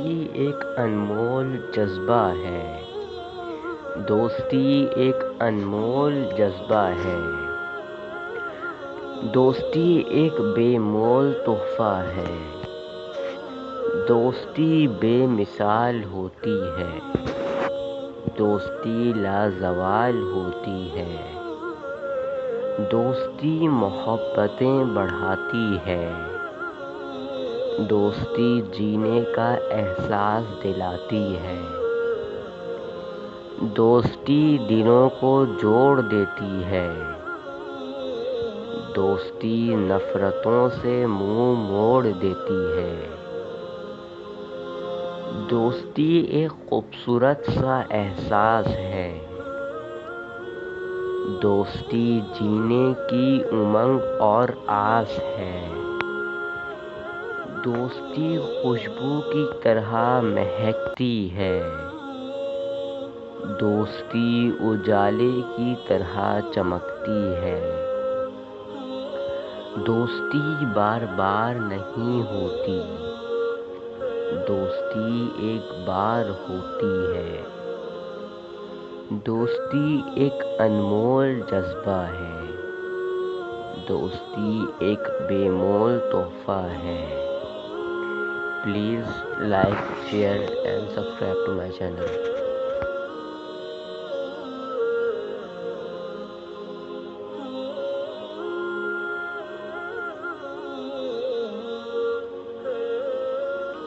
دوستی ایک انمول جذبہ ہے۔ دوستی ایک انمول جذبہ ہے۔ دوستی ایک بے مول تحفہ ہے۔ دوستی بے مثال ہوتی ہے۔ دوستی لازوال ہوتی ہے۔ دوستی محبتیں بڑھاتی ہے۔ دوستی جینے کا احساس دلاتی ہے۔ دوستی دلوں کو جوڑ دیتی ہے۔ دوستی نفرتوں سے منہ موڑ دیتی ہے۔ دوستی ایک خوبصورت سا احساس ہے۔ دوستی جینے کی امنگ اور آس ہے۔ دوستی خوشبو کی طرح مہکتی ہے۔ دوستی اجالے کی طرح چمکتی ہے۔ دوستی بار بار نہیں ہوتی۔ دوستی ایک بار ہوتی ہے۔ دوستی ایک انمول جذبہ ہے۔ دوستی ایک بے مول تحفہ ہے۔ Please like, share and subscribe to my channel.